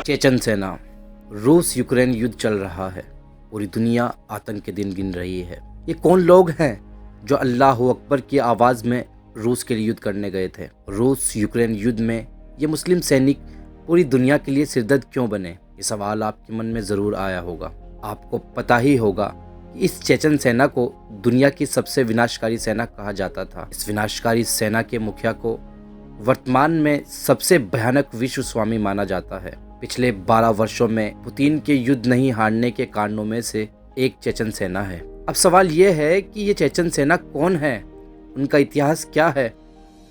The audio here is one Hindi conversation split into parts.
चेचन सेना। रूस यूक्रेन युद्ध चल रहा है। पूरी दुनिया आतंक के दिन गिन रही है। ये कौन लोग हैं जो अल्लाह अकबर की आवाज़ में रूस के लिए युद्ध करने गए थे? रूस यूक्रेन युद्ध में ये मुस्लिम सैनिक पूरी दुनिया के लिए सिरदर्द क्यों बने? ये सवाल आपके मन में ज़रूर आया होगा। आपको पता ही होगा कि इस चेचन सेना को दुनिया की सबसे विनाशकारी सेना कहा जाता था। इस विनाशकारी सेना के मुखिया को वर्तमान में सबसे भयानक विश्व स्वामी माना जाता है। पिछले 12 वर्षों में पुतिन के युद्ध नहीं हारने के कारणों में से एक चेचन सेना है। अब सवाल ये है कि ये चेचन सेना कौन है, उनका इतिहास क्या है,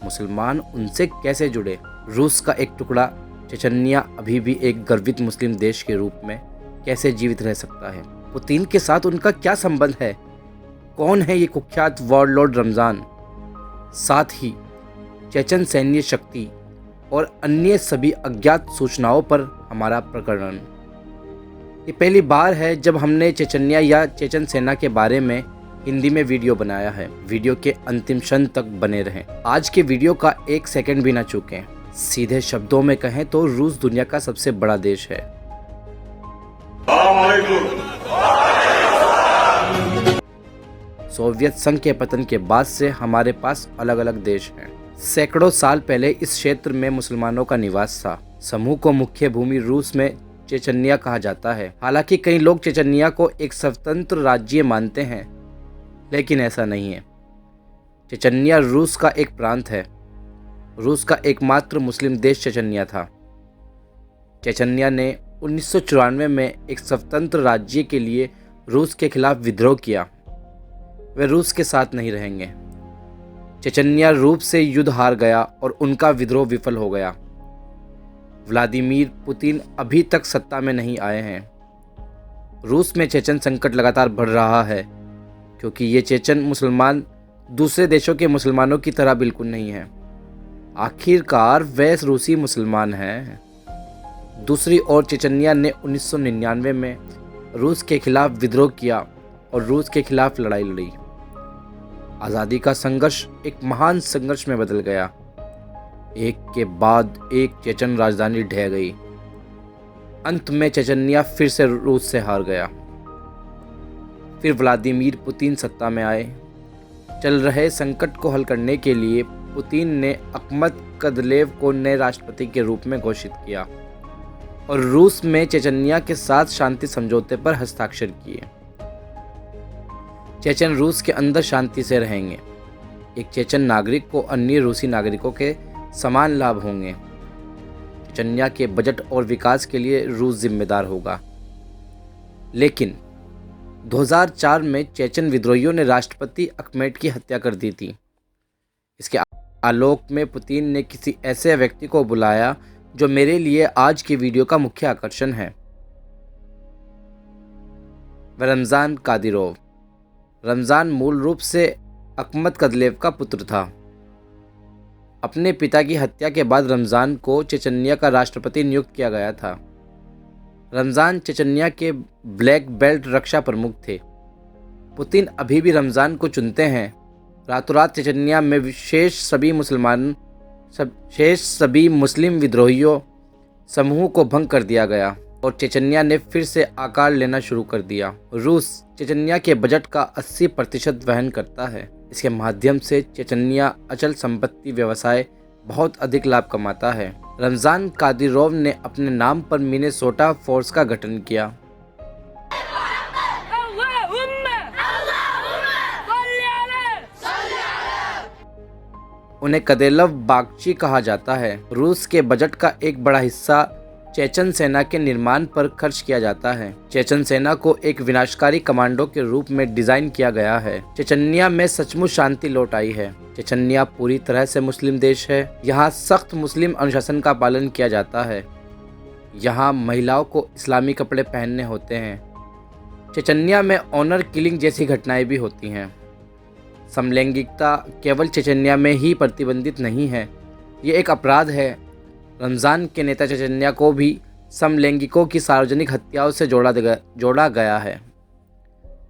मुसलमान उनसे कैसे जुड़े? रूस का एक टुकड़ा चेचन्या अभी भी एक गर्वित मुस्लिम देश के रूप में कैसे जीवित रह सकता है? पुतिन के साथ उनका क्या संबंध है? कौन है ये कुख्यात वॉरलॉर्ड रमज़ान? साथ ही चेचन सैन्य शक्ति और अन्य सभी अज्ञात सूचनाओं पर हमारा प्रकरण। ये पहली बार है जब हमने चेचन्या या चेचन सेना के बारे में हिंदी में वीडियो बनाया है। वीडियो के अंतिम क्षण तक बने रहें। आज के वीडियो का 1 सेकंड भी ना चूकें। सीधे शब्दों में कहें तो रूस दुनिया का सबसे बड़ा देश है। सोवियत संघ के पतन के बाद से हमारे पास अलग अलग देश हैं। सैकड़ों साल पहले इस क्षेत्र में मुसलमानों का निवास था। समूह को मुख्य भूमि रूस में चेचन्या कहा जाता है। हालांकि कई लोग चेचन्या को एक स्वतंत्र राज्य मानते हैं, लेकिन ऐसा नहीं है। चेचन्या रूस का एक प्रांत है। रूस का एकमात्र मुस्लिम देश चेचन्या था। चेचन्या ने 1994 में एक स्वतंत्र राज्य के लिए रूस के खिलाफ विद्रोह किया। वे रूस के साथ नहीं रहेंगे। चेचन्या रूस से युद्ध हार गया और उनका विद्रोह विफल हो गया। व्लादिमीर पुतिन अभी तक सत्ता में नहीं आए हैं। रूस में चेचन संकट लगातार बढ़ रहा है, क्योंकि ये चेचन मुसलमान दूसरे देशों के मुसलमानों की तरह बिल्कुल नहीं है। आखिरकार वे रूसी मुसलमान हैं। दूसरी ओर चेचन्या ने 1999 में रूस के खिलाफ विद्रोह किया और रूस के खिलाफ लड़ाई लड़ी। आज़ादी का संघर्ष एक महान संघर्ष में बदल गया। एक के बाद एक चेचन राजधानी ढह गई। अंत में चेचन्या फिर से रूस से हार गया। फिर व्लादिमीर पुतिन सत्ता में आए। चल रहे संकट को हल करने के लिए पुतिन ने अकमत कदलेव को नए राष्ट्रपति के रूप में घोषित किया और रूस में चेचन्या के साथ शांति समझौते पर हस्ताक्षर किए। चेचन रूस के अंदर शांति से रहेंगे। एक चेचन नागरिक को अन्य रूसी नागरिकों के समान लाभ होंगे। चेचन्या के बजट और विकास के लिए रूस जिम्मेदार होगा। लेकिन 2004 में चेचन विद्रोहियों ने राष्ट्रपति अखमेट की हत्या कर दी थी। इसके आलोक में पुतिन ने किसी ऐसे व्यक्ति को बुलाया जो मेरे लिए आज की वीडियो का मुख्य आकर्षण है। वह रमज़ान कादिरोव। रमज़ान मूल रूप से अकमत कदलेव का पुत्र था। अपने पिता की हत्या के बाद रमज़ान को चेचन्या का राष्ट्रपति नियुक्त किया गया था। रमज़ान चेचन्या के ब्लैक बेल्ट रक्षा प्रमुख थे। पुतिन अभी भी रमज़ान को चुनते हैं। रातों रात चेचन्या में शेष सभी मुस्लिम विद्रोहियों समूह को भंग कर दिया गया और चेचन्या ने फिर से आकार लेना शुरू कर दिया। रूस चेचन्या के बजट का 80% वहन करता है। इसके माध्यम से चेचन्या अचल संपत्ति व्यवसाय बहुत अधिक लाभ कमाता है। रमज़ान कादिरोव ने अपने नाम पर मिनेसोटा फोर्स का गठन किया। उन्हें कदेलव बागची कहा जाता है। रूस के बजट का एक बड़ा हिस्सा चेचन सेना के निर्माण पर खर्च किया जाता है। चेचन सेना को एक विनाशकारी कमांडो के रूप में डिजाइन किया गया है। चेचन्या में सचमुच शांति लौट आई है। चेचन्या पूरी तरह से मुस्लिम देश है। यहाँ सख्त मुस्लिम अनुशासन का पालन किया जाता है। यहाँ महिलाओं को इस्लामी कपड़े पहनने होते हैं। चेचन्या में ऑनर किलिंग जैसी घटनाएं भी होती हैं। समलैंगिकता केवल चेचन्या में ही प्रतिबंधित नहीं है, ये एक अपराध है। रमज़ान के नेता चेचन्या को भी समलैंगिकों की सार्वजनिक हत्याओं से जोड़ा गया है।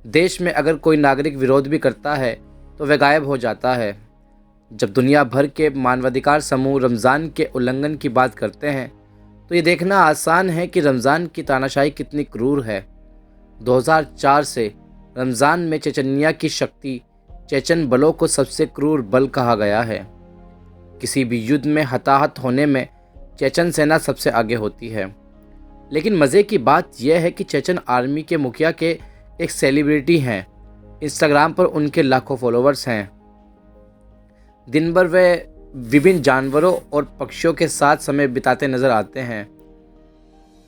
देश में अगर कोई नागरिक विरोध भी करता है तो वह गायब हो जाता है। जब दुनिया भर के मानवाधिकार समूह रमज़ान के उल्लंघन की बात करते हैं तो ये देखना आसान है कि रमज़ान की तानाशाही कितनी क्रूर है। 2004 से रमज़ान में चेचन्या की शक्ति चेचन बलों को सबसे क्रूर बल कहा गया है। किसी भी युद्ध में हताहत होने में चेचन सेना सबसे आगे होती है। लेकिन मज़े की बात यह है कि चेचन आर्मी के मुखिया के एक सेलिब्रिटी हैं। इंस्टाग्राम पर उनके लाखों फॉलोअर्स हैं। दिन भर वे विभिन्न जानवरों और पक्षियों के साथ समय बिताते नज़र आते हैं।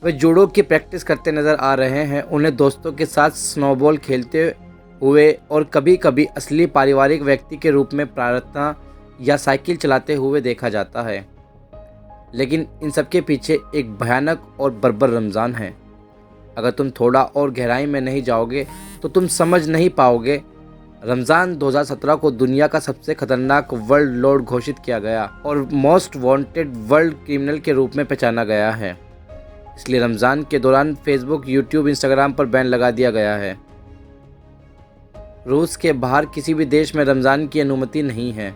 वे जूडो की प्रैक्टिस करते नज़र आ रहे हैं। उन्हें दोस्तों के साथ स्नोबॉल खेलते हुए और कभी कभी असली पारिवारिक व्यक्ति के रूप में प्रार्थना या साइकिल चलाते हुए देखा जाता है। लेकिन इन सब के पीछे एक भयानक और बर्बर रमज़ान है। अगर तुम थोड़ा और गहराई में नहीं जाओगे तो तुम समझ नहीं पाओगे। रमज़ान 2017 को दुनिया का सबसे खतरनाक वर्ल्ड लॉर्ड घोषित किया गया और मोस्ट वांटेड वर्ल्ड क्रिमिनल के रूप में पहचाना गया है। इसलिए रमज़ान के दौरान फेसबुक, यूट्यूब, इंस्टाग्राम पर बैन लगा दिया गया है। रूस के बाहर किसी भी देश में रमज़ान की अनुमति नहीं है।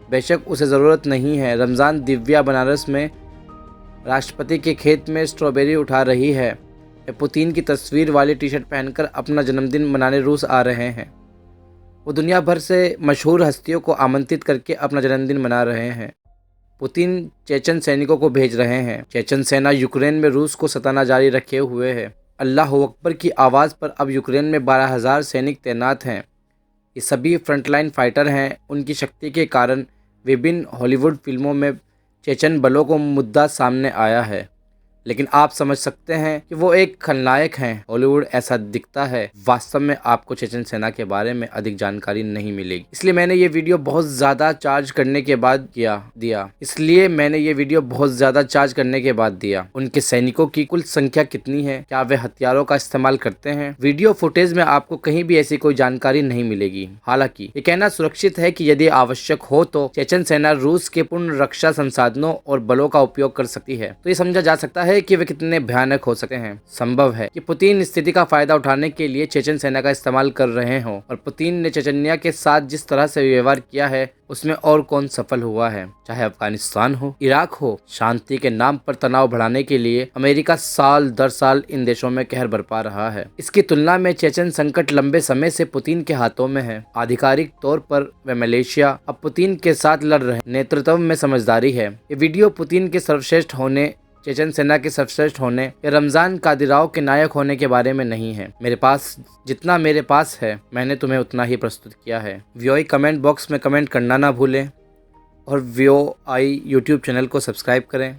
बेशक उसे ज़रूरत नहीं है। रमज़ान दिव्या बनारस में राष्ट्रपति के खेत में स्ट्रॉबेरी उठा रही है। पुतिन की तस्वीर वाली टी शर्ट पहनकर अपना जन्मदिन मनाने रूस आ रहे हैं। वो दुनिया भर से मशहूर हस्तियों को आमंत्रित करके अपना जन्मदिन मना रहे हैं। पुतिन चेचन सैनिकों को भेज रहे हैं। चेचन सेना यूक्रेन में रूस को सताना जारी रखे हुए है। अल्लाह अकबर की आवाज़ पर अब यूक्रेन में 12,000 सैनिक तैनात हैं। ये सभी फ्रंटलाइन फाइटर हैं। उनकी शक्ति के कारण विभिन्न हॉलीवुड फिल्मों में चेचन बलों को मुद्दा सामने आया है। लेकिन आप समझ सकते हैं कि वो एक खलनायक हैं। हॉलीवुड ऐसा दिखता है, वास्तव में आपको चेचन सेना के बारे में अधिक जानकारी नहीं मिलेगी। इसलिए मैंने ये वीडियो बहुत ज़्यादा चार्ज करने के बाद दिया। उनके सैनिकों की कुल संख्या कितनी है, क्या वे हथियारों का इस्तेमाल करते हैं, वीडियो फुटेज में आपको कहीं भी ऐसी कोई जानकारी नहीं मिलेगी। हालांकि ये कहना सुरक्षित है कि यदि आवश्यक हो तो चेचन सेना रूस के पूर्ण रक्षा संसाधनों और बलों का उपयोग कर सकती है। तो ये समझा जा सकता है कि वे कितने भयानक हो सकते हैं। संभव है कि पुतिन स्थिति का फायदा उठाने के लिए चेचन सेना का इस्तेमाल कर रहे हों और पुतिन ने चेचन्या के साथ जिस तरह से व्यवहार किया है उसमें और कौन सफल हुआ है। चाहे अफगानिस्तान हो, इराक हो, शांति के नाम पर तनाव बढ़ाने के लिए अमेरिका साल दर साल इन देशों में कहर बरपा रहा है। इसकी तुलना में चेचन संकट लंबे समय से पुतिन के हाथों में है। आधिकारिक तौर पर वे मलेशिया अब पुतिन के साथ लड़ रहे। नेतृत्व में समझदारी है। ये वीडियो पुतिन के सर्वश्रेष्ठ होने, चेचन सेना के सर्वश्रेष्ठ होने या रमजान कादिराव के नायक होने के बारे में नहीं है। जितना मेरे पास है मैंने तुम्हें उतना ही प्रस्तुत किया है। वीओआई कमेंट बॉक्स में कमेंट करना ना भूलें और वीओआई यूट्यूब चैनल को सब्सक्राइब करें।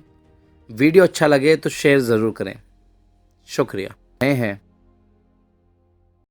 वीडियो अच्छा लगे तो शेयर ज़रूर करें। शुक्रिया। नए हैं